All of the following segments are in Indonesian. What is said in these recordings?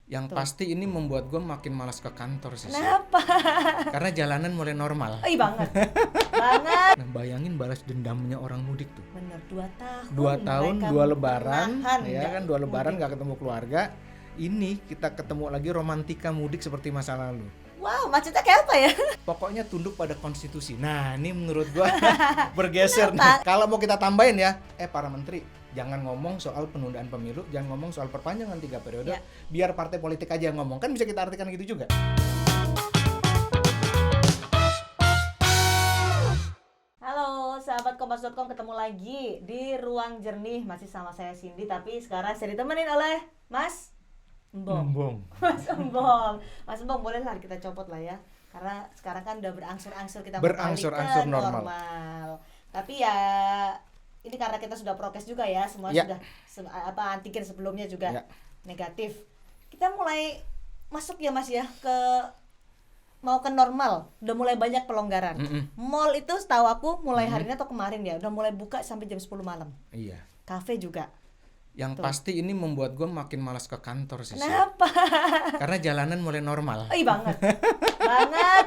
Yang Tuh. pasti ini membuat gue makin malas ke kantor sih. Kenapa? Karena jalanan mulai normal. Ih, banget. Banget. Nah, bayangin balas dendamnya orang mudik tuh. Bener, 2 tahun. 2 tahun, mereka 2 lebaran, menahan ya nggak kan 2 lebaran mudik. nggak ketemu keluarga. Ini kita ketemu lagi romantika mudik seperti masa lalu. Wow, macetnya kayak apa ya? Pokoknya tunduk pada konstitusi. Nah, ini menurut gua bergeser nih. Kalau mau kita tambahin ya, para menteri, jangan ngomong soal penundaan pemilu, jangan ngomong soal perpanjangan 3 periode, Ya. biar partai politik aja yang ngomong. Kan bisa kita artikan gitu juga. Halo, sahabat Kompas.com, ketemu lagi di Ruang Jernih. Masih sama saya Cindy, tapi sekarang saya ditemenin oleh Mas Embong. Embong. Mas Embong. Mas Embong, boleh lah kita copot lah ya. Karena sekarang kan udah berangsur-angsur kita Berangsur-angsur kembali ke normal. Tapi ya ini karena kita sudah prokes juga ya, semua Ya. sudah antigen sebelumnya juga Ya. negatif. Kita mulai masuk ya Mas ya ke mau ke normal, udah mulai banyak pelonggaran. Mall itu setahu aku mulai hari ini atau kemarin ya, udah mulai buka sampai jam 10 malam. Iya. Kafe juga. Yang Tuh. pasti ini membuat gue makin malas ke kantor sih. Kenapa? Karena jalanan mulai normal. Ih, banget.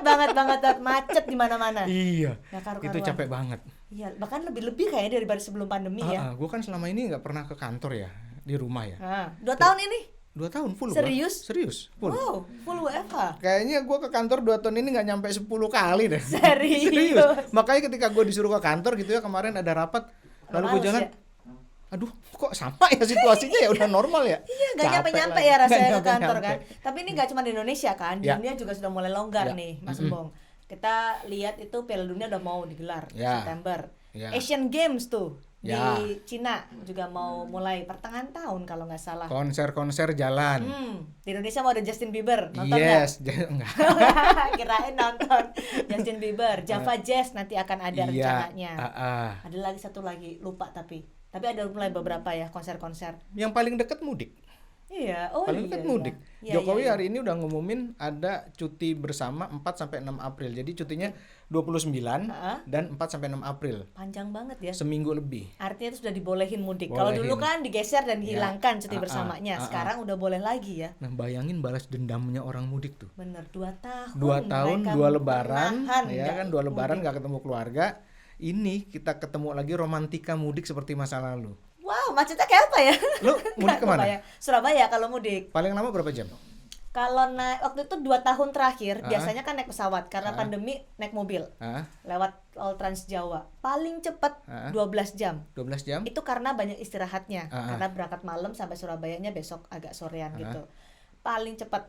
banget macet di mana-mana. Iya. Nggak karu-karuan. Itu capek banget. Iya, bahkan lebih kayaknya daripada sebelum pandemi ya. Gue kan selama ini nggak pernah ke kantor ya, di rumah ya. 2 tahun ini. 2 tahun full. Serius? Serius, full. Wow, full WFH. Kayaknya gue ke kantor 2 tahun ini nggak nyampe 10 kali deh. Serius? Makanya ketika gue disuruh ke kantor gitu ya, kemarin ada rapat, lalu gue males jalan, ya? aduh kok sama ya situasinya ya, udah normal ya. Iya, nggak Capek nyampe-nyampe lagi. ya rasanya Nggak ke kantor nyampe-nyampe. kan. Tapi ini nggak cuma di Indonesia kan, di Ya. dunia juga sudah mulai longgar Ya. nih, Mas Embong. Kita lihat itu Piala Dunia udah mau digelar Ya. September. Ya. Asian Games tuh Ya. di Cina juga mau mulai pertengahan tahun kalau nggak salah. Konser-konser jalan. Di Indonesia mau ada Justin Bieber, nonton nggak? Yes, enggak. Kirain nonton Justin Bieber, Java Jazz nanti akan ada Iya. rencananya. Ada lagi satu lagi, lupa tapi ada mulai beberapa ya konser-konser. Yang paling dekat mudik. Iya, Paling dekat mudik. Iya, Jokowi iya. hari ini udah ngumumin ada cuti bersama 4 sampai 6 April. Jadi cutinya 29 dan 4 sampai 6 April. Panjang banget ya. Seminggu lebih. Artinya itu sudah dibolehin mudik. Kalau Bolehin. dulu kan digeser dan Ya. dihilangkan cuti bersamanya. Sekarang udah boleh lagi ya. Nah, bayangin balas dendamnya orang mudik tuh. Bener, 2 tahun. 2 tahun, mereka 2 lebaran, menahan ya nggak kan 2 lebaran mudik. nggak ketemu keluarga. Ini kita ketemu lagi romantika mudik seperti masa lalu. Wow, macetnya kayak apa ya? Lu mudik Nggak kemana? kebayang. Surabaya kalau mudik. Paling lama berapa jam? Kalau naik waktu itu 2 tahun terakhir biasanya kan naik pesawat karena pandemi naik mobil Hah? lewat Tol Trans Jawa. Paling cepat 12 jam. 12 jam? Itu karena banyak istirahatnya. Karena berangkat malam sampai Surabayanya besok agak sorean gitu. Paling cepat.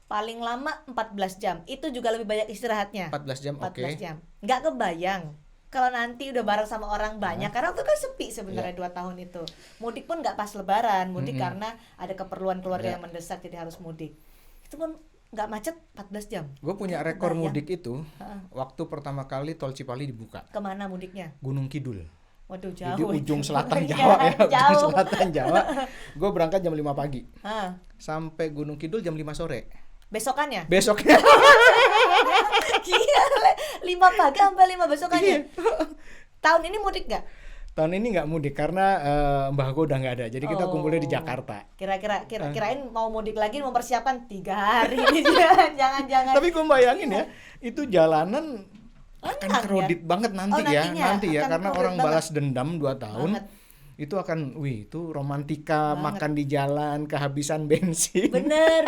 Paling lama 14 jam. Itu juga lebih banyak istirahatnya. 14 jam, 14 oke. jam. Nggak kebayang kalau nanti udah bareng sama orang banyak, karena waktu kan sepi sebenarnya 2 tahun itu. Mudik pun nggak pas lebaran, mudik karena ada keperluan keluarga yang mendesak jadi harus mudik. Itu pun nggak macet 14 jam. Gue punya rekor Kebayang. mudik itu waktu pertama kali Tol Cipali dibuka. Kemana mudiknya? Gunung Kidul. Waduh, Jadi jauh. ujung selatan Iya, Jawa ya, ujung jauh. selatan Jawa. Gue berangkat jam 5 pagi. Hah, Sampai Gunung Kidul jam 5 sore. besokannya? Besoknya Gila, 5 pagi sampai 5 besokannya. Tahun ini mudik nggak? tahun ini nggak mudik karena mbah gue udah nggak ada. Jadi kita kumpulnya di Jakarta. Kirain mau mudik lagi mempersiapkan 3 hari. Jangan. Tapi gue bayangin ya, itu jalanan akan Enak, kredit banget nanti Oh, ya, nantinya nanti ya akan karena kredit orang banget. balas dendam 2 tahun. Banget. Itu akan, itu romantika, Banget. makan di jalan, kehabisan bensin. Bener.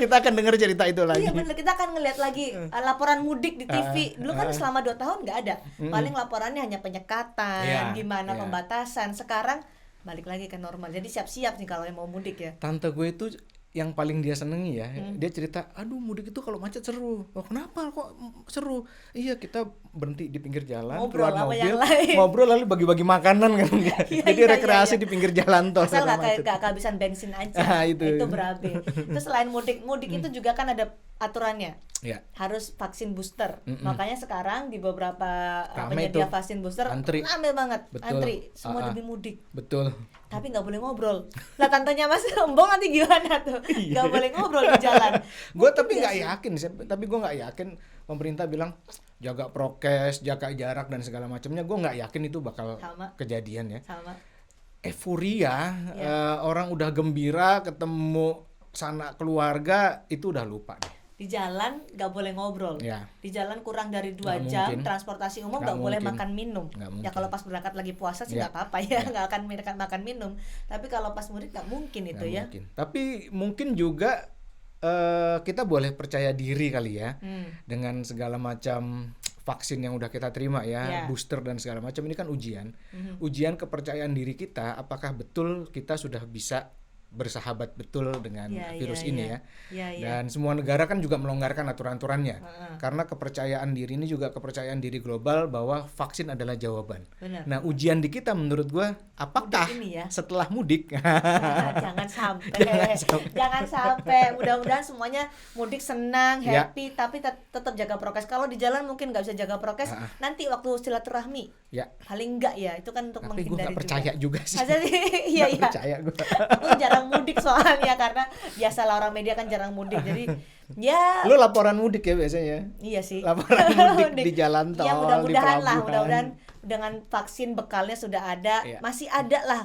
Kita akan dengar cerita itu lagi. Iya bener, kita akan ngeliat lagi laporan mudik di TV. Dulu kan selama 2 tahun nggak ada. Paling laporannya hanya penyekatan, Iya, gimana iya. pembatasan. Sekarang balik lagi ke normal. Jadi siap-siap nih kalau yang mau mudik ya. Tante gue itu yang paling dia senengi ya, dia cerita, aduh mudik itu kalau macet seru. Oh kenapa kok seru? Iya kita berhenti di pinggir jalan, Ngobrol keluar sama mobil, yang lain. ngobrol lalu bagi-bagi makanan kan. Iya, Jadi iya, rekreasi iya. di pinggir jalan tol. Asal karena macet. nggak kehabisan bensin aja. Itu. berabe. Terus selain mudik itu juga kan ada aturannya. Ya. Harus vaksin booster. Makanya sekarang di beberapa Rame penyedia tuh. vaksin booster Antri. rame banget. Betul. Antri semua demi mudik. Betul. Tapi nggak boleh ngobrol. Lah tantenya Mas Embong nanti gimana tuh? Nggak boleh ngobrol di jalan. Gue tapi nggak yakin sih, tapi gue nggak yakin pemerintah bilang jaga prokes, jaga jarak dan segala macamnya. Gue nggak yakin itu bakal Sama. kejadian ya. Sama. Euforia, orang udah gembira ketemu sana keluarga itu udah lupa deh. Di jalan nggak boleh ngobrol. Ya. Di jalan kurang dari 2 Nggak jam, mungkin. transportasi umum Nggak nggak boleh mungkin. makan minum. Nggak Ya mungkin. kalau pas berangkat lagi puasa sih Ya. nggak apa-apa ya, nggak akan makan minum. Tapi kalau pas mudik nggak mungkin itu Nggak ya. mungkin. Tapi mungkin juga kita boleh percaya diri kali ya dengan segala macam vaksin yang udah kita terima ya, Ya. booster dan segala macam. Ini kan ujian kepercayaan diri kita, apakah betul kita sudah bisa bersahabat betul dengan Ya, virus ya, ini ya. ya. Ya, ya. Dan semua negara kan juga melonggarkan aturan-aturannya. Karena kepercayaan diri ini juga kepercayaan diri global bahwa vaksin adalah jawaban. Benar. Nah, ujian di kita menurut gua apakah Mudik ini ya. setelah mudik Jangan sampai. Jangan sampai. Mudah-mudahan semuanya mudik senang, Ya. happy, tapi tetap jaga prokes. Kalau di jalan mungkin nggak bisa jaga prokes, nanti waktu silaturahmi ya, paling enggak ya, itu kan untuk tapi gue menghindari nggak percaya juga sih. Masa sih? Iya, Nggak iya. percaya gue. Aku jarang mudik soalnya karena biasalah orang media kan jarang mudik. Jadi ya Lu laporan mudik ya biasanya? iya sih. Laporan mudik di jalan tol, Ya mudah-mudahan di lah, pelabuhan. mudah-mudahan dengan vaksin bekalnya sudah ada, Iya. masih ada lah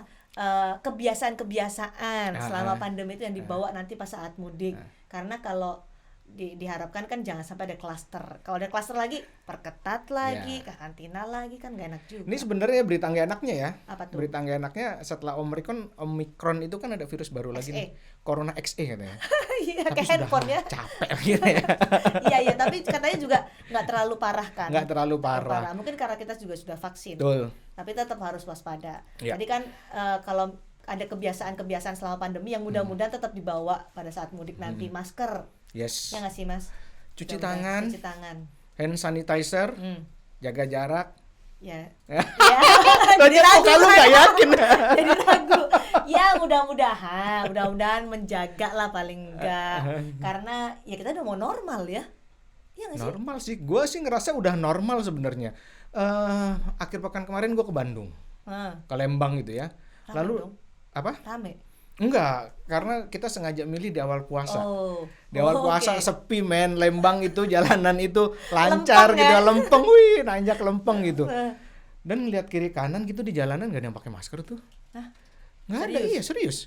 kebiasaan-kebiasaan selama pandemi itu yang dibawa nanti pas saat mudik. Karena kalau diharapkan kan jangan sampai ada klaster. Kalau ada klaster lagi, perketat lagi, karantina lagi, kan gak enak juga. Ini sebenarnya berita nggak enaknya ya. Apa tuh? Berita nggak enaknya setelah Omicron itu kan ada virus baru lagi XE. nih. Corona XE katanya. Iya, Tapi kayak sudah handphone ya. capek gitu ya. Iya, iya, tapi katanya juga nggak terlalu parah kan. Nggak terlalu parah. Mungkin karena kita juga sudah vaksin. Betul. Tapi tetap harus waspada. Iya. Jadi kan kalau ada kebiasaan-kebiasaan selama pandemi yang mudah-mudahan tetap dibawa pada saat mudik nanti. Masker, Yes. ya nggak sih Mas? Cuci Mudah-mudahan tangan. Cuci tangan. Hand sanitizer, Hmm. jaga jarak. Ya. Ya. Ya. Tanya kok kalau nggak yakin. Jadi ragu. Ya mudah-mudahan menjaga lah paling enggak. Karena ya kita udah mau normal ya. Iya nggak sih? Normal sih. Gue sih ngerasa udah normal sebenarnya. Akhir pekan kemarin gue ke Bandung, Hah, ke Lembang gitu ya. rame Lalu dong. apa? Rame. Enggak, karena kita sengaja milih di awal puasa. Oh. Di awal puasa oke. sepi men, Lembang itu jalanan itu lancar Lempeng, gitu, ya? lempeng, wih, nanjak lempeng gitu. Dan lihat kiri kanan gitu di jalanan gak ada yang pakai masker tuh. Hah? Nggak ada, Serius? iya serius.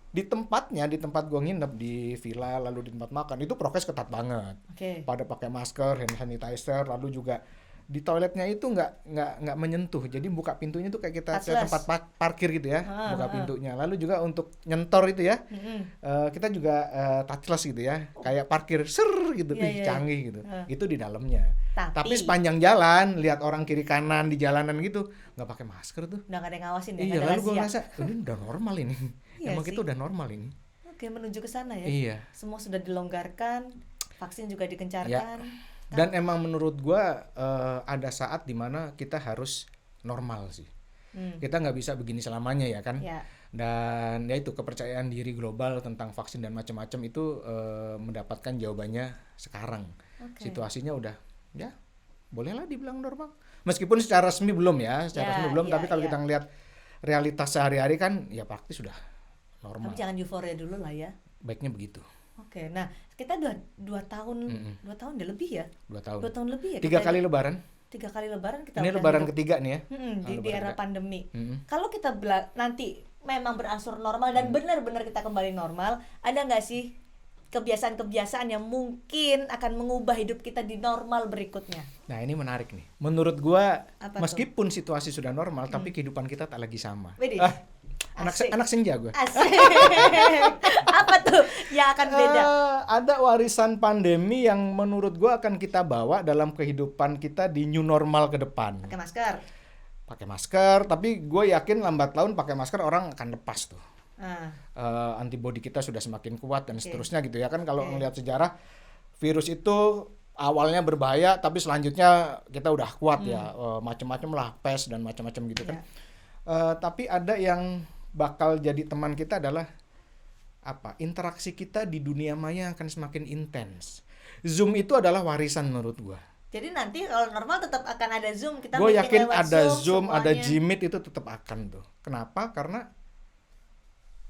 Di tempatnya, di tempat gua nginep di villa, lalu di tempat makan itu prokes ketat banget. Oke. Pada pakai masker, hand sanitizer, lalu juga di toiletnya itu nggak menyentuh, jadi buka pintunya tuh kayak kita ke Touchless. tempat parkir gitu ya, Ah, buka ah. pintunya. Lalu juga untuk nyentor itu ya, Mm-mm. kita juga touchless gitu ya, kayak parkir ser gitu, Iya, iya. canggih gitu. Ah. Itu di dalamnya. Tapi Tapi sepanjang jalan lihat orang kiri kanan di jalanan gitu nggak pakai masker tuh. udah gak ada yang ngawasin ya, Iya, nggak ada lalu gue razia. ngerasa ini udah normal ini. Iya Emang sih. kita udah normal ini. Oke, menuju ke sana ya. Iya. Semua sudah dilonggarkan, vaksin juga dikencarkan. Dan emang menurut gua ada saat dimana kita harus normal sih. Kita nggak bisa begini selamanya ya kan. Ya. Dan ya itu kepercayaan diri global tentang vaksin dan macam-macam itu mendapatkan jawabannya sekarang. Oke. Situasinya udah ya bolehlah dibilang normal. Meskipun secara resmi belum ya, secara Ya, resmi belum. ya, Tapi kalau ya. kita ngelihat realitas sehari-hari kan ya praktis sudah normal. Tapi jangan euforia dulu lah ya. Baiknya begitu. Oke, nah kita dua tahun, 2 tahun udah lebih ya. 2 tahun. 2 tahun lebih ya. 3 kali lebaran. 3 kali lebaran kita Ini udah lebaran hidup. ketiga nih ya. Di lebaran era ketiga. pandemi. Mm-mm. Kalau kita nanti memang berangsur normal dan benar-benar kita kembali normal, ada nggak sih kebiasaan-kebiasaan yang mungkin akan mengubah hidup kita di normal berikutnya? Nah ini menarik nih. Menurut gua Apa meskipun situasi sudah normal, tapi kehidupan kita tak lagi sama. Widih. Asik. Anak senja gua. Asik. Apa tuh yang akan beda? Ada warisan pandemi yang menurut gua akan kita bawa dalam kehidupan kita di new normal ke depan. Pakai masker. Pakai masker, tapi gue yakin lambat laun pakai masker orang akan lepas tuh. Nah, Antibodi kita sudah semakin kuat dan Oke. seterusnya gitu ya kan. Kalau Oke. ngelihat sejarah virus itu awalnya berbahaya tapi selanjutnya kita udah kuat ya, macam-macam lah pes dan macam-macam gitu kan. Tapi ada yang bakal jadi teman kita adalah apa? Interaksi kita di dunia maya akan semakin intens. Zoom itu adalah warisan menurut gua. jadi nanti kalau normal tetap akan ada Zoom, kita Gue meeting yakin lewat ada Zoom, ada semuanya. Jimit itu tetap akan tuh. Kenapa? Karena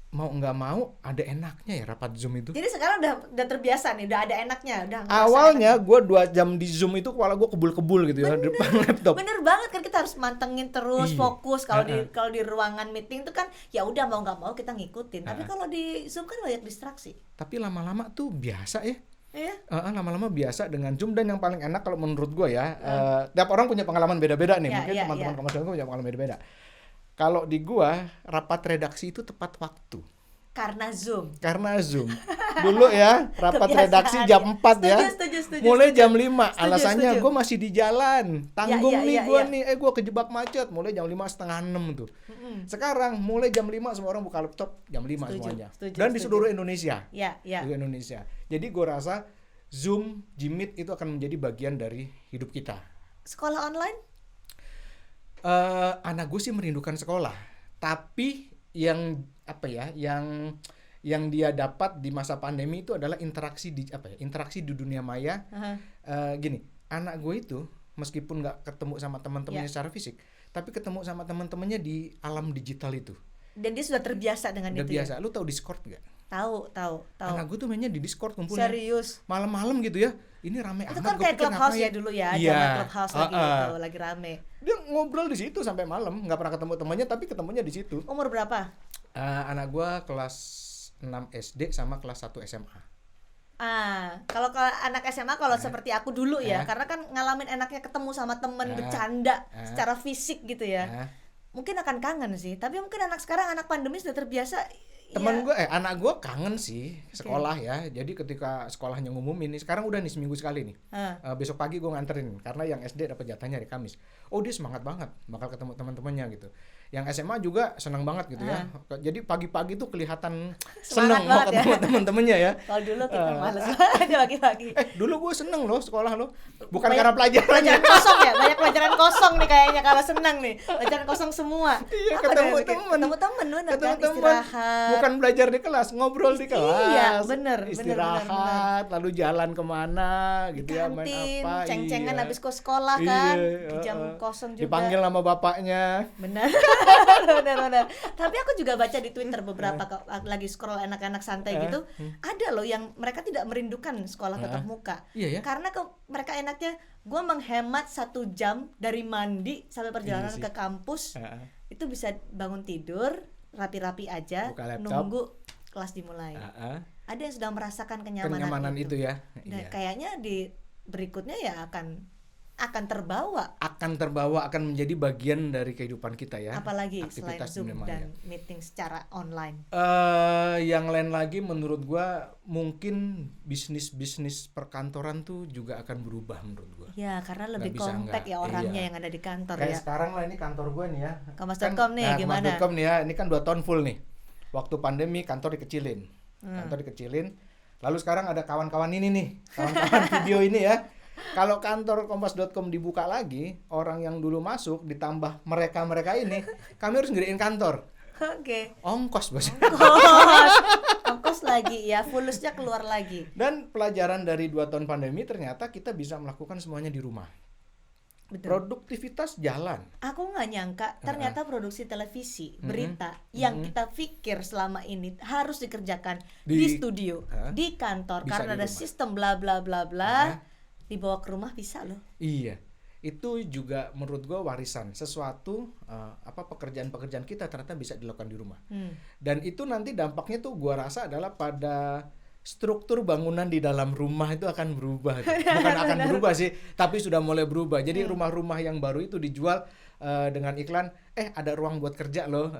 mau nggak mau ada enaknya ya rapat Zoom itu. Jadi sekarang udah terbiasa nih, udah ada enaknya, udah ngerasa Awalnya enaknya. gue 2 jam di Zoom itu kepala gue kebul-kebul gitu ya di depan laptop. Bener banget kan, kita harus mantengin terus, Iya. fokus. Kalau di ruangan meeting itu kan ya udah mau nggak mau kita ngikutin. Tapi kalau di Zoom kan banyak distraksi. Tapi lama-lama tuh biasa ya. Iya. Lama-lama biasa dengan Zoom. Dan yang paling enak kalau menurut gue ya, tiap orang punya pengalaman beda-beda nih. Ya, Mungkin ya, teman-teman ya. komersial gue punya pengalaman beda-beda. Kalau di gue, rapat redaksi itu tepat waktu. Karena Zoom. Dulu ya, rapat Kebiasaan redaksi jam ya. 4 ya. Setuju, Mulai setuju. jam 5. Alasannya setuju. gue masih di jalan. Tanggung Ya, nih ya, gue ya. nih. Gue kejebak macet. Mulai jam 5 setengah 6 tuh. Sekarang mulai jam 5 semua orang buka laptop jam 5 Setuju, semuanya. setuju, Dan di setuju. seluruh Indonesia. Ya. Seluruh Indonesia. Jadi gue rasa Zoom, Jimit itu akan menjadi bagian dari hidup kita. Sekolah online? Anak gue sih merindukan sekolah. Tapi yang apa ya, yang dia dapat di masa pandemi itu adalah interaksi di dunia maya. Gini, anak gue itu meskipun nggak ketemu sama teman-temannya secara fisik, tapi ketemu sama teman-temannya di alam digital itu. Dan dia sudah terbiasa dengan Udah itu. biasa. Lu tahu Discord nggak? Tahu. Anak gue tuh mainnya di Discord kumpulnya. Serius. Malam-malam gitu ya. Ini rame Itu amat. kan Gua kayak pikir Clubhouse ngapain. ya dulu ya, Iya. zaman Clubhouse lagi rame. Dia ngobrol di situ sampai malam, nggak pernah ketemu temannya, tapi ketemunya di situ. Umur berapa? Anak gue kelas 6 SD sama kelas 1 SMA. Kalau anak SMA kalau seperti aku dulu ya, karena kan ngalamin enaknya ketemu sama temen, bercanda secara fisik gitu ya. Mungkin akan kangen sih, tapi mungkin anak sekarang, anak pandemi sudah terbiasa. Anak gue kangen sih sekolah ya. Jadi ketika sekolahnya ngumumin nih, sekarang udah nih seminggu sekali nih. Besok pagi gue nganterin karena yang SD dapat jatahnya hari Kamis. Oh, dia semangat banget bakal ketemu teman-temannya gitu. Yang SMA juga senang banget gitu ya. Jadi pagi-pagi tuh kelihatan seneng mau ketemu teman-temannya ya. Kalau dulu kita males aja pagi-pagi. Dulu gue seneng loh sekolah loh. Bukan karena pelajarannya. Pelajaran kosong ya, banyak pelajaran kosong nih kayaknya kalau senang nih. Pelajaran kosong semua. Iya, Apa ketemu deh, temen. Ketemu temen bener Ketemu kan, teman. istirahat. Bukan belajar di kelas, ngobrol di kelas. Iya, bener. Istirahat, lalu jalan kemana gitu ya, main Kantin, apa. ceng-cengan iya. habis ke sekolah kan, Iya, di jam kosong juga. dipanggil sama bapaknya. Benar. benar. Tapi aku juga baca di Twitter beberapa lagi scroll anak-anak santai gitu, ada loh yang mereka tidak merindukan sekolah tatap muka. Iya ya. Karena mereka enaknya gue menghemat 1 jam dari mandi sampai perjalanan ke kampus. Itu bisa bangun tidur, rapi-rapi aja, Buka laptop. nunggu kelas dimulai. Ada yang sudah merasakan kenyamanan itu ya. Dan Iya. kayaknya di berikutnya ya akan terbawa. Akan menjadi bagian dari kehidupan kita ya. Apalagi selain aktivitas Zoom dunia maya. dan meeting secara online. Yang lain lagi menurut gua mungkin bisnis perkantoran tuh juga akan berubah menurut gua. Ya, karena lebih Nggak bisa kompak nggak. ya orangnya Iya. yang ada di kantor Kayak ya. sekarang lah ini kantor gua nih ya. Kamas.com nih, gimana? Kamas.com nih ya, ini kan 2 tahun full nih. Waktu pandemi kantor dikecilin. Lalu sekarang ada kawan-kawan ini nih, kawan-kawan video ini ya. Kalau kantor Kompas.com dibuka lagi, orang yang dulu masuk ditambah mereka ini, kami harus gedein kantor. Oke. Ongkos bos. Ongkos lagi ya, fulusnya keluar lagi. Dan pelajaran dari 2 tahun pandemi ternyata kita bisa melakukan semuanya di rumah. Betul. Produktivitas jalan. Aku nggak nyangka ternyata produksi televisi, berita yang kita pikir selama ini harus dikerjakan di studio, di kantor, Bisa karena di ada rumah. sistem bla bla bla bla, dibawa ke rumah bisa loh. Iya. Itu juga menurut gue warisan, sesuatu pekerjaan-pekerjaan kita ternyata bisa dilakukan di rumah. Dan itu nanti dampaknya tuh gue rasa adalah pada struktur bangunan di dalam rumah itu akan berubah. Bukan akan berubah sih, tapi sudah mulai berubah. Jadi rumah-rumah yang baru itu dijual dengan iklan, ada ruang buat kerja loh,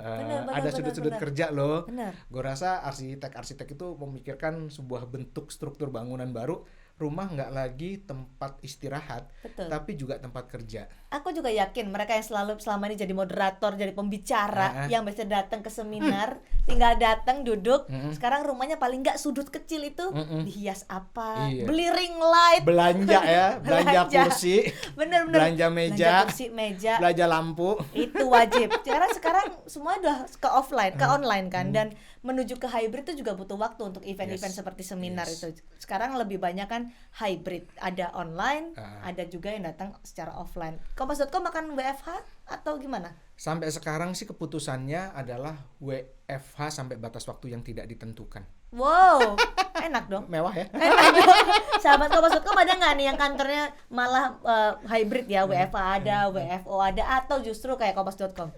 ada sudut-sudut kerja loh. Gue rasa arsitek itu memikirkan sebuah bentuk struktur bangunan baru. Rumah nggak lagi tempat istirahat, Betul. tapi juga tempat kerja. Aku juga yakin mereka yang selama ini jadi moderator, jadi pembicara, yang biasa datang ke seminar, tinggal datang duduk. Sekarang rumahnya paling nggak sudut kecil itu dihias apa, Iya. beli ring light, Belanja ya, belanja kursi, bener-bener, belanja meja, kursi, meja, belanja lampu. itu wajib. Karena sekarang semuanya udah ke offline, ke online kan, dan menuju ke hybrid itu juga butuh waktu untuk event-event seperti seminar itu. Sekarang lebih banyak kan hybrid, ada online, ada juga yang datang secara offline. Kompas.com akan WFH atau gimana? Sampai sekarang sih keputusannya adalah WFH sampai batas waktu yang tidak ditentukan. Wow, enak dong. Mewah ya. Enak dong. Sahabat Kompas.com ada nggak nih yang kantornya malah hybrid ya, WFA ada, WFO ada, atau justru kayak Kompas.com?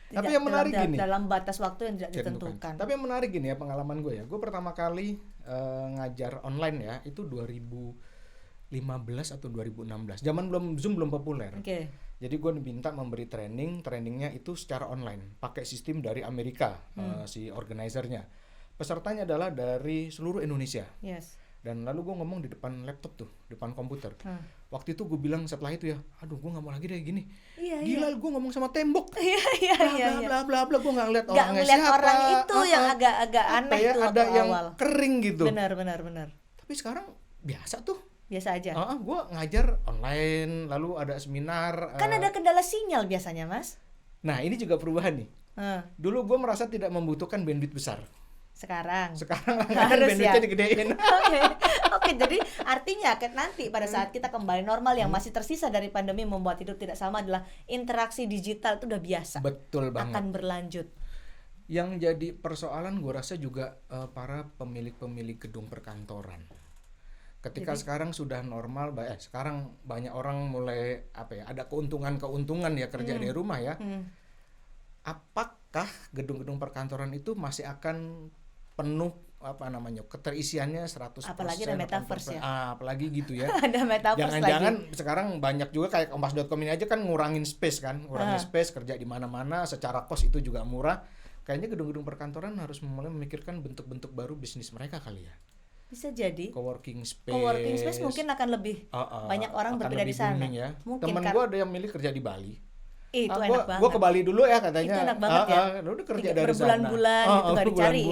Tapi yang menarik gini, dalam batas waktu yang tidak ditentukan. Tapi yang menarik gini ya, pengalaman gue ya. Gue pertama kali ngajar online ya, itu 2015 atau 2016. Zaman Zoom belum populer. Oke. Jadi gue diminta memberi trainingnya itu secara online, pakai sistem dari Amerika, si organizernya. Pesertanya adalah dari seluruh Indonesia. Yes. Dan lalu gue ngomong di depan laptop tuh, depan komputer. Waktu itu gue bilang setelah itu ya, aduh gue nggak mau lagi deh gini. Gila, gue ngomong sama tembok. Bla bla bla, gue nggak ngeliat orangnya siapa. Orang itu yang agak aneh ya, tuh ada yang awal. Kering gitu. Benar. Tapi sekarang biasa tuh. Biasa aja. Gue ngajar online, lalu ada seminar. Kan ada kendala sinyal biasanya, Mas. Nah, ini juga perubahan nih. Dulu gue merasa tidak membutuhkan bandwidth besar. Sekarang harus bandwidthnya digedein. Oke, jadi artinya nanti pada saat kita kembali normal, yang masih tersisa dari pandemi membuat hidup tidak sama adalah interaksi digital itu udah biasa. Betul banget. Akan berlanjut. Yang jadi persoalan gue rasa juga para pemilik gedung perkantoran. Ketika sekarang sudah normal, sekarang banyak orang mulai ada keuntungan ya kerja dari rumah ya. Apakah gedung-gedung perkantoran itu masih akan penuh keterisiannya 100%? Apalagi ada metaverse ya. Apalagi gitu ya. Ada metaverse. Jangan-jangan sekarang banyak juga kayak Kompas.com ini aja kan ngurangin space kan, space, kerja di mana-mana, secara cost itu juga murah. Kayaknya gedung-gedung perkantoran harus mulai memikirkan bentuk-bentuk baru bisnis mereka kali ya. Bisa jadi. Coworking space mungkin akan lebih banyak orang berbeda di sana. Ya. Mungkin temen gue ada yang milih kerja di Bali. Itu enak banget. Gue ke Bali dulu ya katanya. Itu enak banget ya. Udah kerja dari sana. Berbulan-bulan gitu gak dicari.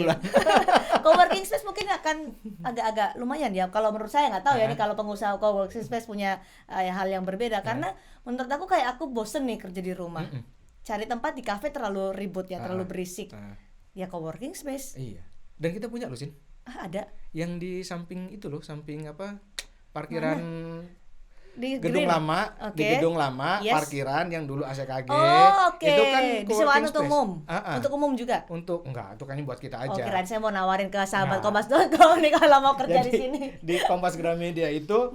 Coworking space mungkin akan agak-agak lumayan ya. Kalau menurut saya nggak tahu ya nih kalau pengusaha coworking space punya hal yang berbeda. Karena menurut aku kayak aku bosen nih kerja di rumah. Cari tempat di kafe terlalu ribut ya, terlalu berisik. Ya coworking space. Iya. Dan kita punya loh, Sin. Ada. Yang di samping itu loh, samping parkiran. Mana? Di gedung Green. lama, di gedung lama, parkiran yang dulu ACKG. Itu kan disewaan untuk umum. Untuk umum juga. Enggak, itu kan buat kita aja. Oh, kirain saya mau nawarin ke sahabat Kompas.com nih kalau mau kerja di sini. Di Kompas Gramedia itu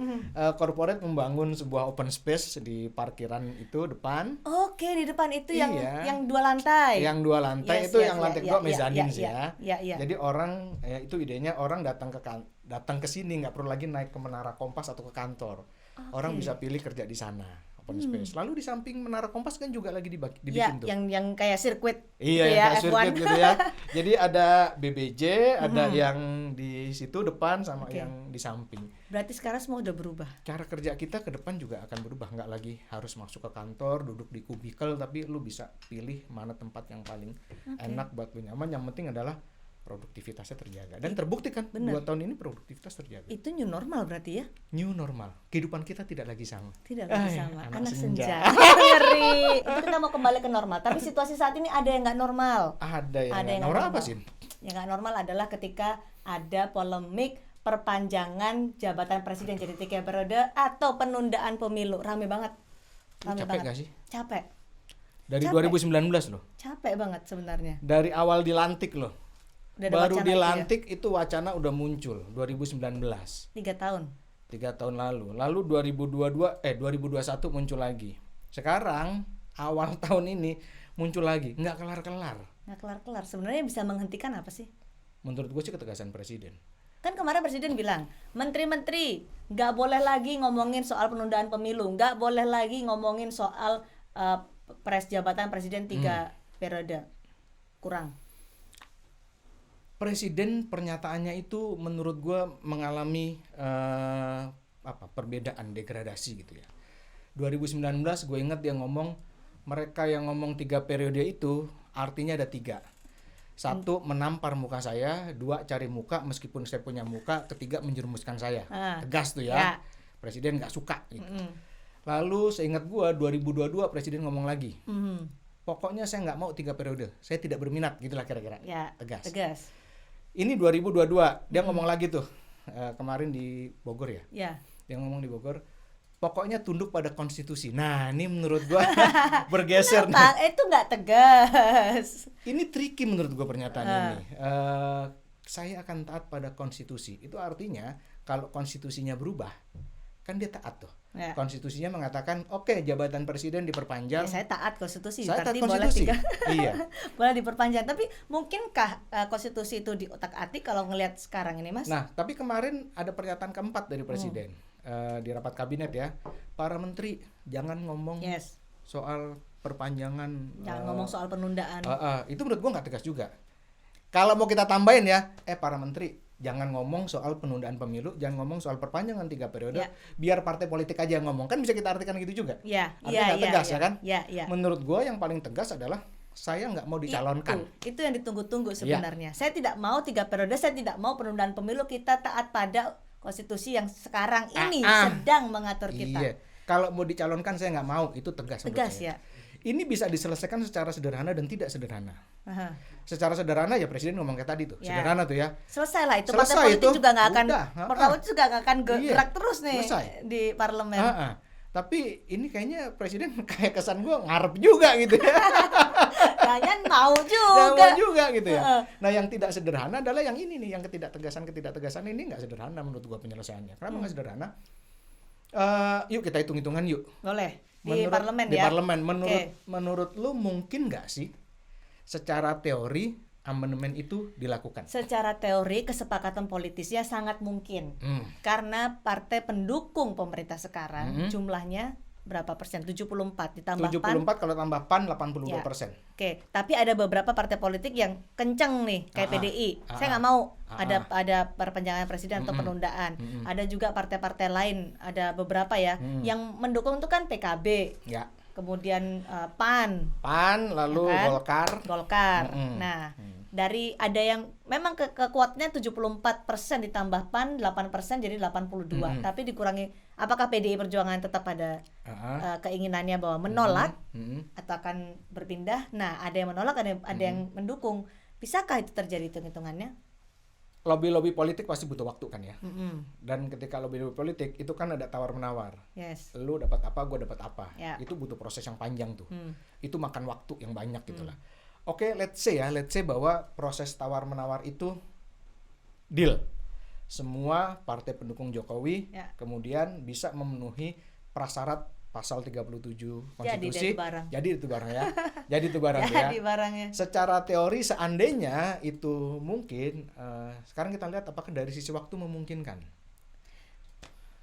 corporate membangun sebuah open space di parkiran itu depan. Oke, di depan itu yang 2 lantai. Yang 2 lantai itu yang lantai 2 mezanin sih ya. Jadi orang itu idenya orang datang ke sini nggak perlu lagi naik ke Menara Kompas atau ke kantor. Orang bisa pilih kerja di sana, open space. Lalu di samping Menara Kompas kan juga lagi dibikin tuh. Yang kayak sirkuit. Iya, gitu ya, kayak sirkuit gitu ya. Jadi ada BBJ, ada yang di situ depan sama yang di samping. Berarti sekarang semua udah berubah. Cara kerja kita ke depan juga akan berubah, nggak lagi harus masuk ke kantor, duduk di kubikel, tapi lu bisa pilih mana tempat yang paling enak buat lu nyaman. Yang penting adalah produktivitasnya terjaga. Dan terbukti kan 2 tahun ini produktivitas terjaga. Itu new normal berarti ya? New normal. Kehidupan kita tidak lagi sama. Tidak lagi sama. Anak senja. Ngeri. Itu kita mau kembali ke normal. Tapi situasi saat ini ada yang nggak normal. Ada yang normal. Apa sih? Yang nggak normal adalah ketika ada polemik perpanjangan jabatan presiden jadi 3 periode atau penundaan pemilu. Rame banget. Capek nggak sih? Capek. Dari 2019 loh. Capek banget sebenarnya. Dari awal dilantik loh. Baru dilantik itu wacana udah muncul 2019. 3 tahun. 3 tahun lalu. Lalu 2021 muncul lagi. Sekarang awal tahun ini muncul lagi. Nggak kelar-kelar. Sebenarnya bisa menghentikan apa sih? Menurut gue sih ketegasan presiden. Kan kemarin presiden bilang, menteri-menteri nggak boleh lagi ngomongin soal penundaan pemilu, nggak boleh lagi ngomongin soal jabatan presiden 3 periode. Kurang. Presiden pernyataannya itu menurut gue mengalami perbedaan, degradasi gitu ya. 2019 gue ingat dia ngomong, mereka yang ngomong 3 periode itu artinya ada 3. 1 menampar muka saya, 2 cari muka meskipun saya punya muka, 3 menjerumuskan saya. Tegas tuh ya. Presiden nggak suka gitu. Lalu seingat gue 2022 presiden ngomong lagi. Pokoknya saya nggak mau 3 periode, saya tidak berminat gitulah kira-kira. Tegas. Ini 2022 dia ngomong lagi tuh kemarin di Bogor ya. Dia ngomong di Bogor, pokoknya tunduk pada konstitusi. Nah, ini menurut gua bergeser nih. Kenapa? Itu nggak tegas. Ini tricky menurut gua pernyataan ini. Saya akan taat pada konstitusi. Itu artinya kalau konstitusinya berubah, kan dia taat tuh. Ya. Konstitusinya mengatakan, oke, jabatan presiden diperpanjang. Ya, saya taat konstitusi. Saya taat Berarti konstitusi. Iya. Boleh diperpanjang. Tapi mungkinkah konstitusi itu diotak-atik kalau ngelihat sekarang ini, Mas? Nah, tapi kemarin ada pernyataan keempat dari presiden di rapat kabinet ya. Para menteri jangan ngomong soal perpanjangan. Jangan ngomong soal penundaan. Itu menurut gua nggak tegas juga. Kalau mau kita tambahin ya, para menteri jangan ngomong soal penundaan pemilu, jangan ngomong soal perpanjangan 3 periode, biar partai politik aja yang ngomong. Kan bisa kita artikan gitu juga. Artinya nggak tegas ya kan? Menurut gua yang paling tegas adalah saya nggak mau dicalonkan. Itu yang ditunggu-tunggu sebenarnya. Saya tidak mau 3 periode, saya tidak mau penundaan pemilu, kita taat pada konstitusi yang sekarang ini sedang mengatur kita. Iya. Kalau mau dicalonkan saya nggak mau, itu tegas. Tegas ya. Ini bisa diselesaikan secara sederhana dan tidak sederhana. Secara sederhana ya presiden ngomong kayak tadi tuh, sederhana tuh ya. Selesai lah itu. Partai politik juga nggak akan, partai politik juga nggak akan gerak terus nih di parlemen. Tapi ini kayaknya presiden kayak kesan gue ngarep juga gitu ya. Jangan mau juga gitu ya. Nah yang tidak sederhana adalah yang ini nih, yang ketidaktegasan ini nggak sederhana menurut gue penyelesaiannya. Kenapa nggak sederhana? Yuk kita hitung-hitungan yuk. Boleh. Di parlemen. Menurut lu mungkin nggak sih secara teori amandemen itu dilakukan? Secara teori kesepakatan politisnya sangat mungkin. Karena partai pendukung pemerintah sekarang jumlahnya berapa persen? 74 ditambah 74 PAN. Kalau tambah PAN 82%. Oke, tapi ada beberapa partai politik yang kenceng nih kayak PDI. Saya nggak mau ada perpanjangan presiden atau penundaan. Ada juga partai-partai lain, ada beberapa ya yang mendukung itu kan PKB. Kemudian PAN, lalu ya kan? Golkar. Nah, dari ada yang memang kekuatannya 74% ditambah PAN 8% jadi 82. Tapi dikurangi, apakah PDI Perjuangan tetap pada keinginannya bahwa menolak atau akan berpindah? Nah, ada yang menolak, ada yang mendukung. Bisakah itu terjadi hitung-hitungannya? Lobby-lobby politik pasti butuh waktu kan ya. Dan ketika lobby-lobby politik itu kan ada tawar-menawar. Lu dapat apa, gue dapat apa. Itu butuh proses yang panjang tuh. Itu makan waktu yang banyak gitu lah. Oke, let's say bahwa proses tawar-menawar itu deal. Semua partai pendukung Jokowi kemudian bisa memenuhi prasyarat pasal 37 konstitusi. Jadi itu barang ya. Jadi itu barang ya. Secara teori seandainya itu mungkin, sekarang kita lihat apakah dari sisi waktu memungkinkan.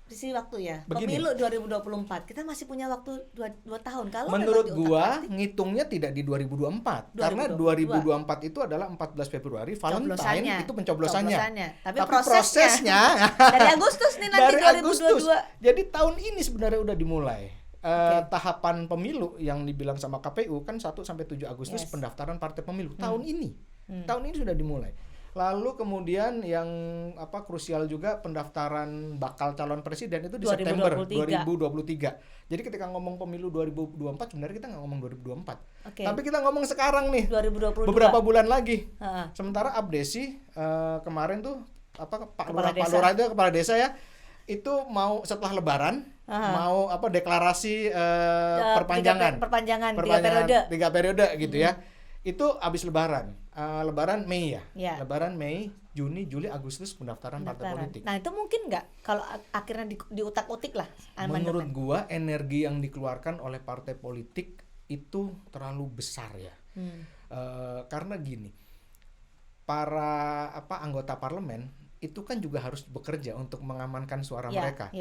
Sisi waktu ya. Begini. Pemilu 2024 kita masih punya waktu 2 tahun. Kalau menurut gua ngitungnya tidak di 2024 karena 2024 itu adalah 14 Februari Valentine itu pencoblosannya. Tapi prosesnya dari Agustus nih nanti dari 2022. Agustus. Jadi tahun ini sebenarnya udah dimulai. Tahapan pemilu yang dibilang sama KPU kan 1 sampai 7 Agustus pendaftaran partai pemilu. Tahun ini. Tahun ini sudah dimulai. Lalu kemudian yang krusial juga pendaftaran bakal calon presiden itu di 2023. September 2023. Jadi ketika ngomong pemilu 2024 sebenarnya kita nggak ngomong 2024. Tapi kita ngomong sekarang nih 2022. Beberapa bulan lagi. Sementara Abdesi kemarin tuh Pak Lurah itu kepala desa ya, itu mau setelah Lebaran mau deklarasi perpanjangan 3 periode gitu ya. Itu habis Lebaran Mei ya. Lebaran Mei, Juni, Juli, Agustus pendaftaran partai politik. Nah, itu mungkin nggak kalau akhirnya diutak-utik lah amandemen? Menurut gua energi yang dikeluarkan oleh partai politik itu terlalu besar ya. Karena gini, para anggota parlemen itu kan juga harus bekerja untuk mengamankan suara mereka.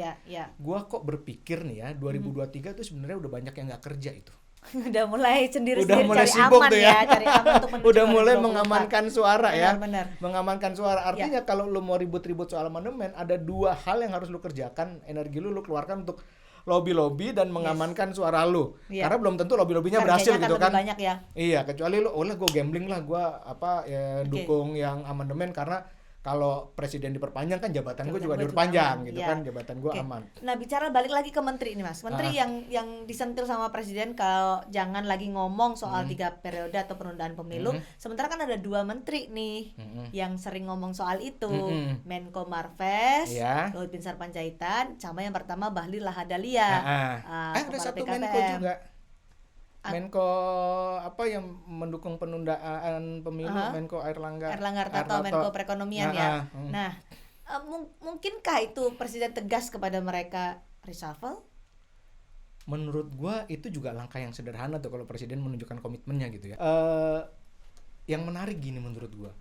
Gua kok berpikir nih ya, 2023 itu sebenarnya udah banyak yang nggak kerja itu. Udah mulai sendiri cari aman tuh ya. Cari aman untuk menuju udah mulai mengamankan suara ya. Benar. Mengamankan suara. Artinya kalau lu mau ribut-ribut soal amandemen, ada 2 hal yang harus lu kerjakan, energi lu keluarkan untuk lobby-lobby dan mengamankan suara lu. Karena belum tentu lobby-lobbynya berhasil gitu kan. Banyak ya. Iya, kecuali lu gue gambling lah, gue dukung yang amandemen karena kalau presiden diperpanjang kan jabatan gue Jabatan juga gue juga diperpanjang aman, gitu iya. kan, jabatan gue Oke. aman. Nah, bicara balik lagi ke menteri ini Mas. Menteri yang disentil sama presiden kalau jangan lagi ngomong soal 3 periode atau penundaan pemilu. Sementara kan ada 2 menteri nih yang sering ngomong soal itu. Menko Marves, Iya. Luhut Binsar Panjaitan, sama yang pertama Bahlil Lahadalia. Ada Kepala satu BKPM. Menko juga. Menko apa yang mendukung penundaan pemilu, Menko Erlangga Hartarto, Menko Perekonomian ya. Nah, mungkinkah itu presiden tegas kepada mereka reshuffle? Menurut gua itu juga langkah yang sederhana tuh kalau presiden menunjukkan komitmennya gitu ya. Yang menarik gini menurut gua,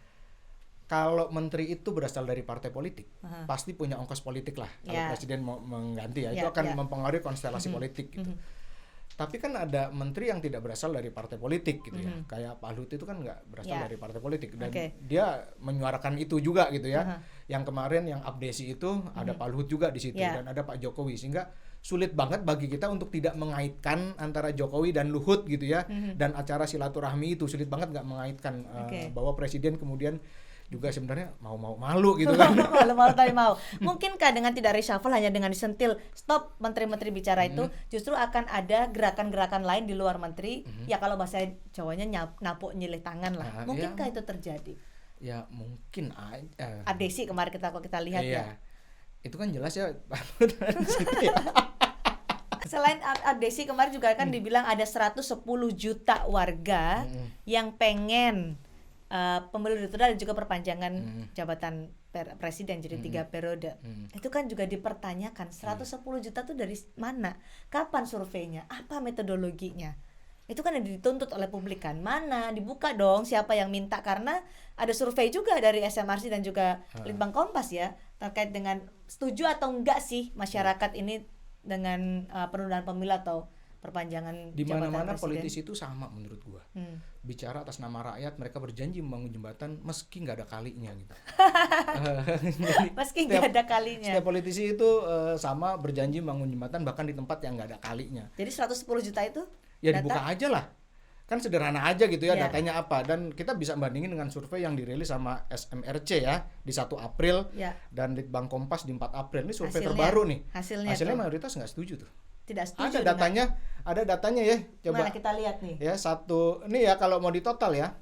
kalau menteri itu berasal dari partai politik, pasti punya ongkos politik lah. Kalau presiden mau mengganti itu akan mempengaruhi konstelasi politik gitu. Tapi kan ada menteri yang tidak berasal dari partai politik gitu ya. Kayak Pak Luhut itu kan nggak berasal dari partai politik dan dia menyuarakan itu juga gitu ya. Yang kemarin yang abdesi itu ada Pak Luhut juga di situ dan ada Pak Jokowi, sehingga sulit banget bagi kita untuk tidak mengaitkan antara Jokowi dan Luhut gitu ya. Dan acara silaturahmi itu sulit banget nggak mengaitkan bahwa presiden kemudian juga sebenarnya malu gitu kan. Malu tapi mau. Mungkinkah dengan tidak reshuffle, hanya dengan disentil stop menteri-menteri bicara itu, justru akan ada gerakan-gerakan lain di luar menteri, ya kalau bahasa Jawanya napuk nyilih tangan lah. Mungkinkah itu terjadi? Ya mungkin aja. Abdesi kemarin kalau kita lihat ya. Itu kan jelas ya. Selain Abdesi kemarin juga kan dibilang ada 110 juta warga yang pengen pemilu ditunda dan juga perpanjangan jabatan presiden jadi 3 periode. Itu kan juga dipertanyakan 110 juta tuh dari mana? Kapan surveinya? Apa metodologinya? Itu kan yang dituntut oleh publik kan. Mana? Dibuka dong siapa yang minta, karena ada survei juga dari SMRC dan juga Litbang Kompas ya terkait dengan setuju atau enggak sih masyarakat ini dengan penundaan pemilu atau perpanjangan di mana-mana presiden. Politisi itu sama menurut gua. Bicara atas nama rakyat, mereka berjanji membangun jembatan meski nggak ada kalinya gitu. Meski nggak ada kalinya. Setiap politisi itu sama berjanji membangun jembatan bahkan di tempat yang nggak ada kalinya. Jadi 110 juta itu ya data? Dibuka aja lah. Kan sederhana aja gitu ya, datanya apa, dan kita bisa bandingin dengan survei yang dirilis sama SMRC ya di 1 April dan Litbang Kompas di 4 April. Ini survei terbaru nih. Hasilnya mayoritas nggak setuju tuh. Tidak setuju. Ada datanya ya. Coba. Mana kita lihat nih. Ya, ini ya kalau mau ditotal ya.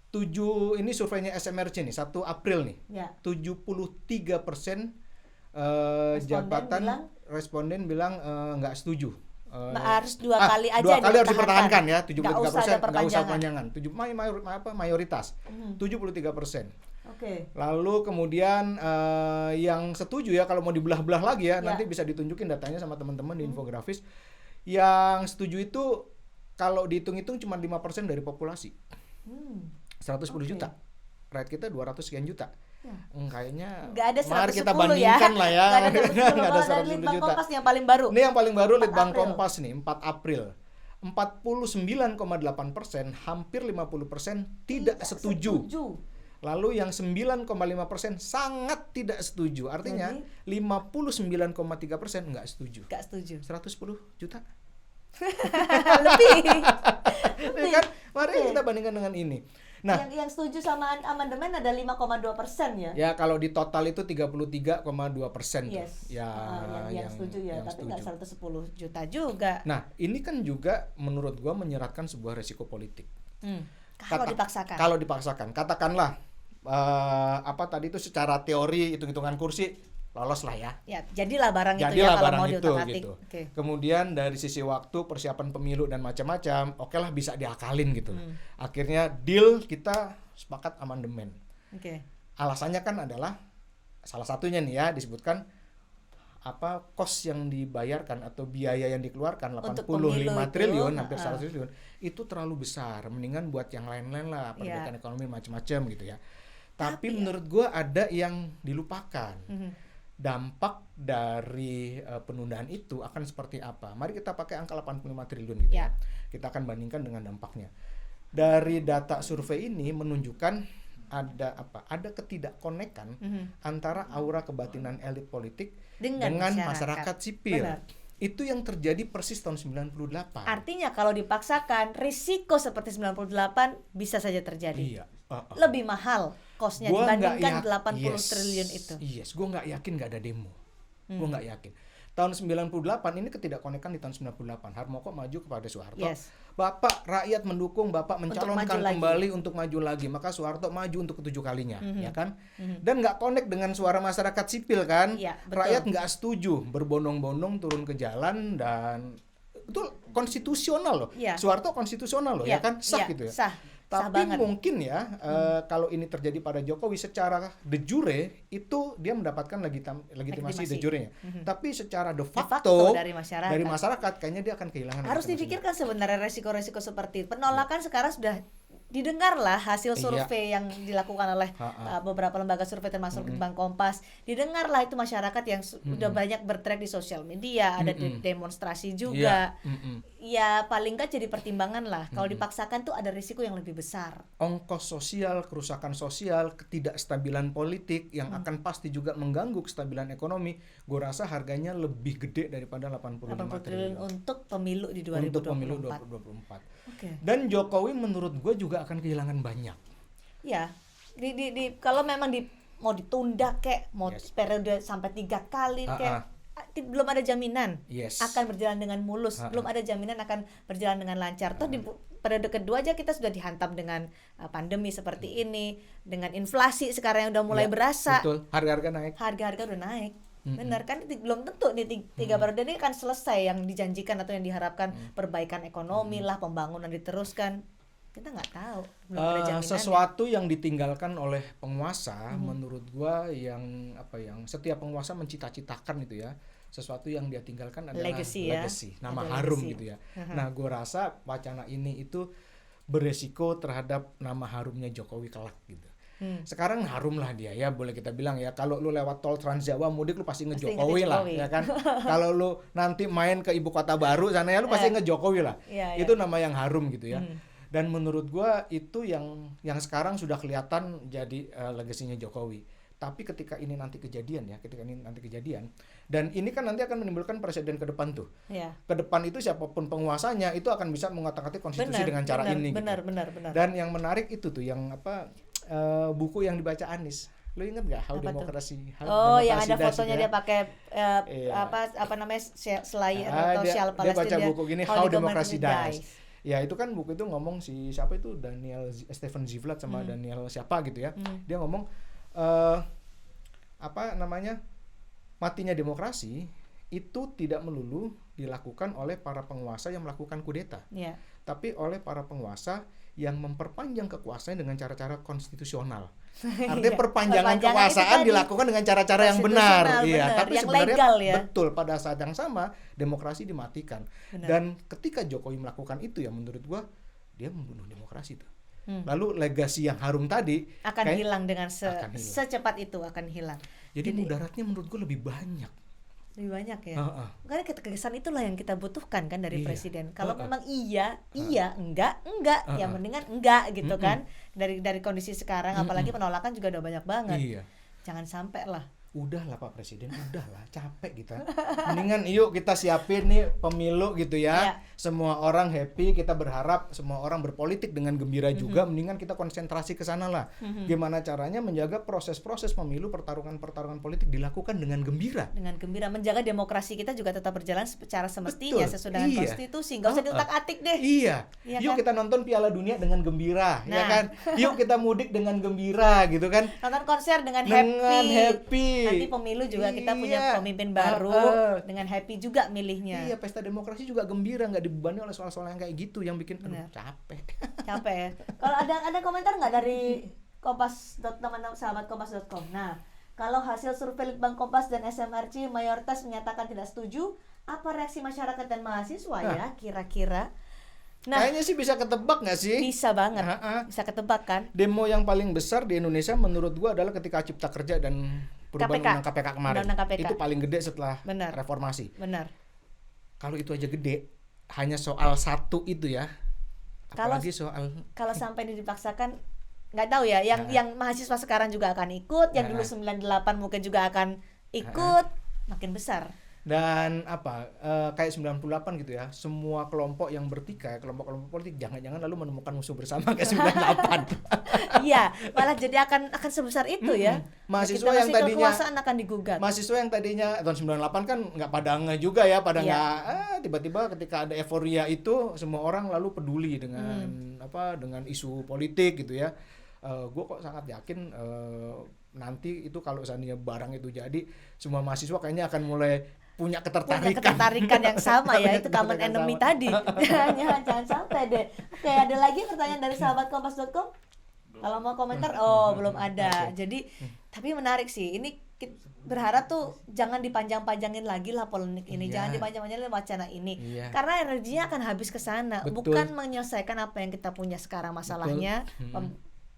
7 ini surveinya SMRC nih, 1 April nih. 73% responden bilang nggak setuju. Harus 2 kali aja 2 kali harus dipertahankan ya, 73%, nggak usah panjangan. Mayoritas 73%. Oke. Lalu kemudian yang setuju ya, kalau mau dibelah-belah lagi ya, nanti bisa ditunjukin datanya sama teman-teman di infografis. Yang setuju itu kalau dihitung-hitung cuma 5% dari populasi. 110 juta. Rate kita 200 sekian juta. Kayaknya nggak ada 110 mari kita bandingkan lah ya. Nggak ada 110 juta. Litbang Kompas yang paling baru. Ini yang paling baru Litbang Kompas nih, 4 April. 49,8%, hampir 50% tidak setuju. Lalu yang 9,5% sangat tidak setuju. Artinya 59,3% nggak setuju. 110 juta. Lebih. Kan? Mari kita bandingkan dengan ini. Nah, yang setuju sama amandemen ada 5,2% ya. Ya kalau di total itu 33,2%. Yes. Ya, yang setuju ya, tapi nggak 110 juta juga. Nah, ini kan juga menurut gua menyeratkan sebuah resiko politik. Kalau dipaksakan, katakanlah tadi itu secara teori hitung-hitungan kursi lolos lah ya. Ya, jadilah barang itu ya kalau mau diutak-atik. Gitu. Kemudian dari sisi waktu, persiapan pemilu dan macam-macam, oke lah bisa diakalin gitu. Akhirnya deal, kita sepakat amandemen. Alasannya kan adalah salah satunya nih ya disebutkan kos yang dibayarkan atau biaya yang dikeluarkan 85 triliun, hampir 100 triliun, itu terlalu besar. Mendingan buat yang lain-lain lah, perbaikan ekonomi macam-macam gitu ya. Tapi menurut gua ada yang dilupakan. Dampak dari penundaan itu akan seperti apa? Mari kita pakai angka 85 triliun gitu ya. Kita akan bandingkan dengan dampaknya. Dari data survei ini menunjukkan ada ketidakkonekan antara aura kebatinan elit politik dengan masyarakat sipil. Benar. Itu yang terjadi persis tahun 98. Artinya kalau dipaksakan, risiko seperti 98 bisa saja terjadi. Iya. Lebih mahal. cost-nya Gua nggak dibandingkan yak- 80 yes, triliun itu. Yes, gue nggak yakin nggak ada demo. Gue nggak yakin. Tahun 98 ini ketidakkonekan di tahun 98. Harmoko maju kepada Soeharto. Yes. Bapak rakyat mendukung, Bapak mencalonkan maju kembali untuk maju lagi. Maka Soeharto maju untuk ke-7 kalinya, ya kan? Dan nggak connect dengan suara masyarakat sipil kan? Iya, betul. Rakyat nggak setuju, berbondong-bondong turun ke jalan dan itu konstitusional loh. Iya. Soeharto konstitusional loh, ya Iya, kan? Sah iya, gitu ya. sah Tapi banget. mungkin ya kalau ini terjadi pada Jokowi secara de jure itu dia mendapatkan legitimasi de jure-nya. Tapi secara de facto dari masyarakat kayaknya dia akan kehilangan harus legitimasinya. dipikirkan sebenarnya resiko-resiko seperti itu. Penolakan sekarang sudah didengarlah hasil survei yang dilakukan oleh beberapa lembaga survei termasuk Litbang Kompas. Didengarlah itu masyarakat yang sudah banyak bertrek di sosial media, ada demonstrasi juga. Ya paling nggak jadi pertimbangan lah. Kalau dipaksakan tuh ada risiko yang lebih besar. Ongkos sosial, kerusakan sosial, ketidakstabilan politik yang akan pasti juga mengganggu kestabilan ekonomi. Gue rasa harganya lebih gede daripada 85 triliun untuk pemilu di 2024. untuk pemilu 2024. Oke. Dan Jokowi menurut gue juga akan kehilangan banyak. Ya, kalau memang mau ditunda kek, mau Yes. periode sampai 3 kali kek, belum ada jaminan Yes. akan berjalan dengan mulus, belum ada jaminan akan berjalan dengan lancar. Toh di periode kedua aja kita sudah dihantam dengan pandemi seperti ini, dengan inflasi sekarang yang udah mulai Ya, berasa, betul, harga-harga naik. harga-harga udah naik. Benar kan, belum tentu nih tiga periode ini kan selesai yang dijanjikan atau yang diharapkan perbaikan ekonomi lah, pembangunan diteruskan. Kita nggak tahu, belum ada jaminan. Sesuatu yang ditinggalkan oleh penguasa menurut gua yang setiap penguasa mencita-citakan itu ya, sesuatu yang dia tinggalkan adalah Legacy, nama ada harum legacy. gitu ya. Nah, gua rasa wacana ini itu beresiko terhadap nama harumnya Jokowi kelak gitu. Sekarang harum lah dia ya, boleh kita bilang ya, kalau lu lewat tol Trans Jawa mudik lu pasti nge-Jokowi lah ya kan. Kalau lu nanti main ke ibu kota baru sana ya lu pasti nge-Jokowi lah. Itu nama yang harum gitu ya. Dan menurut gua itu yang sekarang sudah kelihatan jadi legasinya Jokowi. Tapi ketika ini nanti kejadian dan ini kan nanti akan menimbulkan presiden ke depan tuh. Ya. Ke depan itu siapapun penguasanya itu akan bisa mengotak-atik konstitusi dengan cara ini. Benar. Dan yang menarik itu tuh yang buku yang dibaca Anies. Lu inget nggak How Democracy? Yang ada fotonya gitu dia pakai apa namanya selai atau syal Palestina. Dia baca buku gini How Democracy Dies. Dies. Ya itu kan buku itu ngomong si siapa itu Stephen Zivlat sama Daniel siapa gitu ya. Dia ngomong matinya demokrasi itu tidak melulu dilakukan oleh para penguasa yang melakukan kudeta. Yeah. Tapi oleh para penguasa yang memperpanjang kekuasaannya dengan cara-cara konstitusional. Artinya perpanjangan kekuasaan dilakukan dengan cara-cara yang benar. Iya, tapi yang sebenarnya legal, ya. betul pada saat yang sama demokrasi dimatikan. Benar. Dan ketika Jokowi melakukan itu ya menurut gua dia membunuh demokrasi tuh. Lalu legasi yang harum tadi akan hilang dengan akan hilang. secepat itu akan hilang. Jadi mudaratnya menurut gua lebih banyak. Lebih banyak ya. Karena kesan itulah yang kita butuhkan kan dari presiden. Kalau memang enggak, ya mendingan enggak gitu kan. Dari kondisi sekarang apalagi penolakan juga udah banyak banget. Iya. Jangan sampai lah. Udahlah Pak Presiden, udahlah capek kita. Mendingan yuk kita siapin nih pemilu gitu ya. Semua orang happy, kita berharap semua orang berpolitik dengan gembira juga. Mendingan kita konsentrasi ke sana lah. Gimana caranya menjaga proses-proses pemilu, pertarungan-pertarungan politik dilakukan dengan gembira. Dengan gembira, menjaga demokrasi kita juga tetap berjalan secara semestinya sesuai dengan konstitusi. Enggak usah diutak-atik deh. Iya. Yuk kita nonton Piala Dunia dengan gembira, ya kan? Yuk kita mudik dengan gembira gitu kan. Nonton konser dengan happy. Nanti pemilu juga kita punya pemimpin baru dengan happy juga milihnya. Iya, pesta demokrasi juga gembira, nggak dibebani oleh soal-soal yang kayak gitu yang bikin capek. Capek ya. Kalau ada komentar nggak dari Kompas teman-teman sahabat kompas.com. Nah, kalau hasil survei Litbang Kompas dan SMRC mayoritas menyatakan tidak setuju, apa reaksi masyarakat dan mahasiswa ya kira-kira? Nah, kayaknya sih bisa ketebak nggak sih? Bisa banget. Bisa ketebak kan? Demo yang paling besar di Indonesia menurut gua adalah ketika Cipta Kerja dan perubahan Undang KPK kemarin. Itu paling gede setelah reformasi. Benar. Kalau itu aja gede, hanya soal satu itu ya. Apalagi kalau sampai ini dipaksakan, nggak tahu ya. Yang mahasiswa sekarang juga akan ikut, yang dulu 98 mungkin juga akan ikut, makin besar. Dan kayak 98 gitu ya, semua kelompok yang bertikai, kelompok-kelompok politik jangan-jangan lalu menemukan musuh bersama kayak 98. Iya, malah jadi akan sebesar itu ya. Mahasiswa yang tadinya kekuasaan akan digugat. Mahasiswa yang tadinya tahun 98 kan nggak pada ngeh juga ya, pada Iya. nggak tiba-tiba ketika ada euforia itu semua orang lalu peduli dengan dengan isu politik gitu ya. Gue kok sangat yakin nanti itu kalau seandainya barang itu jadi, semua mahasiswa kayaknya akan mulai punya ketertarikan yang sama ya, itu common ketertarikan enemy sama. tadi. jangan sampai deh. Oke, ada lagi pertanyaan dari sahabat kompas.com? Kalau mau komentar, belum ada. Jadi, tapi menarik sih. Ini berharap tuh jangan dipanjang-panjangin lagi lah polemik ini. Iya. Jangan dipanjang-panjangin wacana ini. Iya. Karena energinya akan habis ke sana, Betul. bukan menyelesaikan apa yang kita punya sekarang masalahnya.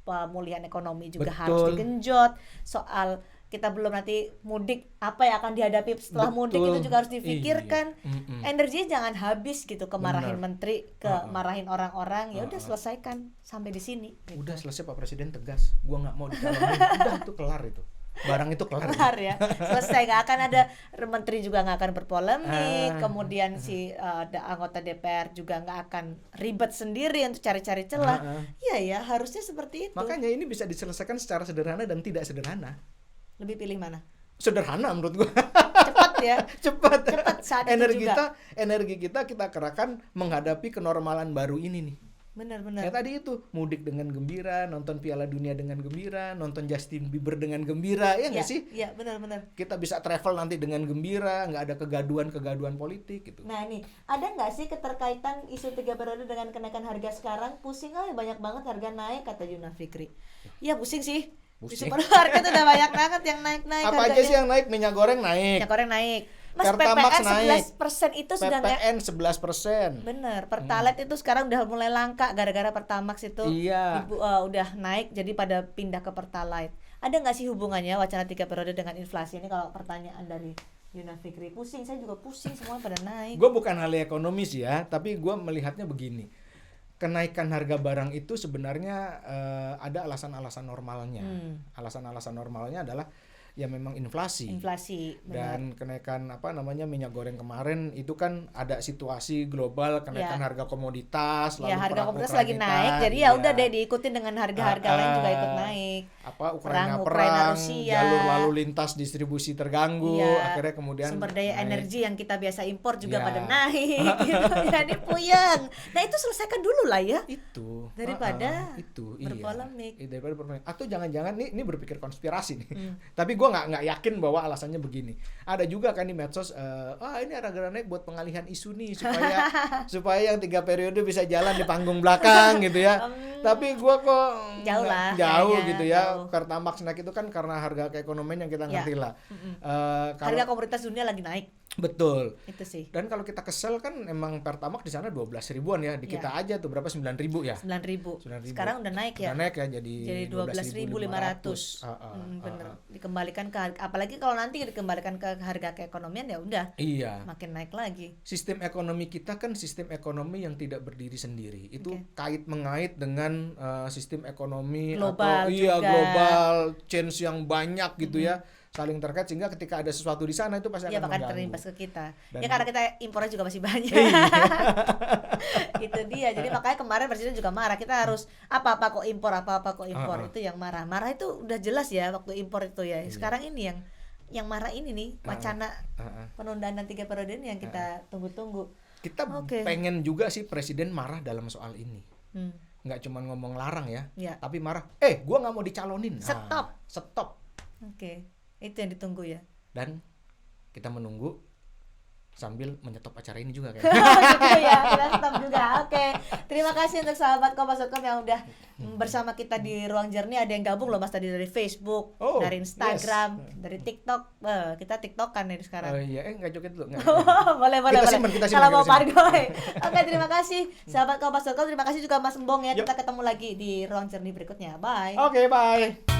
Pemulihan ekonomi juga harus Betul. digenjot. Soal kita belum nanti mudik, apa yang akan dihadapi setelah mudik Betul. itu juga harus difikirkan. Iya. Energinya jangan habis gitu kemarahin Benar. menteri, marahin orang-orang. Ya udah selesaikan sampai di sini. Gitu. Udah selesai Pak Presiden tegas, gua nggak mau dicalonin. Udah itu kelar itu. Barang itu kelar. Kelar ya, selesai. Nggak akan ada menteri juga nggak akan berpolemik, kemudian si anggota DPR juga nggak akan ribet sendiri untuk cari-cari celah. Iya ya, harusnya seperti itu. Makanya ini bisa diselesaikan secara sederhana dan tidak sederhana. Lebih pilih mana? Sederhana menurut gua. Cepat ya. Cepat saat energi itu juga. energi kita kerahkan menghadapi kenormalan baru ini nih. Benar-benar. Kayak tadi itu, mudik dengan gembira, nonton Piala Dunia dengan gembira, nonton Justin Bieber dengan gembira, ya nggak sih? Iya, benar-benar. Kita bisa travel nanti dengan gembira, nggak ada kegaduan politik gitu. Nah ini, ada nggak sih keterkaitan isu 3 periode dengan kenaikan harga sekarang? Pusing kali, banyak banget harga naik, kata Yuna Fikri. Iya pusing sih. Di Pusing. supermarket udah banyak banget yang naik-naik. Apa aja sih yang naik? Minyak goreng naik. Minyak goreng naik. Mas, Pertamax PPN naik. 11% itu sudah nggak. PPN 11%. Bener, Pertalite itu sekarang udah mulai langka gara-gara Pertamax itu Iya. udah naik, jadi pada pindah ke Pertalite. Ada nggak sih hubungannya wacana 3 periode dengan inflasi ini? Kalau pertanyaan dari Yuna Fikri, pusing, saya juga pusing, semua pada naik. Gue bukan ahli ekonomis ya, tapi gue melihatnya begini. Kenaikan harga barang itu sebenarnya ada alasan-alasan normalnya. Alasan-alasan normalnya adalah ya memang inflasi. Benar. Dan kenaikan minyak goreng kemarin itu kan ada situasi global, kenaikan harga komoditas, Ya, lalu harga perang komoditas Ukraina, lagi naik, jadi ya udah deh diikutin dengan harga-harga lain juga ikut naik. Ukraina Ukraina, Rusia. jalur lalu lintas distribusi terganggu, Iya. akhirnya kemudian sumber daya naik. energi yang kita biasa impor juga Ya. pada naik gitu. Ya ini puyeng. Nah itu selesaikan dulu lah ya, Itu daripada itu berpolemik. Iya. Daripada berpolemik. Atau jangan-jangan ini berpikir konspirasi nih. Tapi gue nggak yakin bahwa alasannya begini. Ada juga kan di medsos, ini harga naik buat pengalihan isu nih supaya yang 3 periode bisa jalan di panggung belakang gitu ya. Tapi gue kok Jauh lah, jauh kayaknya, gitu ya. jauh. Pertamax naik itu kan karena harga keekonomian yang kita ngerti lah. Harga komoditas dunia lagi naik. Betul. Itu sih. Dan kalau kita kesel kan emang Pertamax di sana 12 ribuan ya. Di kita aja tuh berapa 9 ribu ya. 9.000. 9.000. Sekarang udah naik ya. Udah naik ya jadi 12.500. Bener. Dikembalikan ke, apalagi kalau nanti dikembalikan ke harga keekonomian ya udah Iya. makin naik lagi. Sistem ekonomi kita kan sistem ekonomi yang tidak berdiri sendiri. Itu kait mengait dengan sistem ekonomi Global atau juga. global change yang banyak gitu ya. Saling terkait sehingga ketika ada sesuatu di sana itu pasti Ya akan bakal mengganggu. terimbas ke kita. Dan- Ya karena kita impornya juga masih banyak. Itu dia. Jadi makanya kemarin presiden juga marah. Kita harus apa-apa kok impor, apa-apa kok impor. Itu yang marah. Marah itu udah jelas ya waktu impor itu ya. Sekarang ini yang marah ini nih wacana penundaan 3 periode ini yang kita tunggu-tunggu. Kita pengen juga sih presiden marah dalam soal ini. Nggak cuma ngomong larang ya, Ya. tapi marah. Gua nggak mau dicalonin. Stop. Stop. Oke. Itu yang ditunggu ya. Dan kita menunggu sambil menyetop acara ini juga Gitu kayaknya. ya, kita stop juga. Oke. Terima kasih untuk sahabat kompas.com yang udah bersama kita di Ruang Jernih. Ada yang gabung loh Mas tadi dari Facebook, dari Instagram, dari TikTok. Kita TikTokan nih sekarang. Iya, nggak joget dulu. boleh. Kita simpen. Kalau mau pargoy. Oke, terima kasih sahabat kompas.com. Terima kasih juga Mas Embong ya. Kita ketemu lagi di Ruang Jernih berikutnya. Bye. Oke, bye.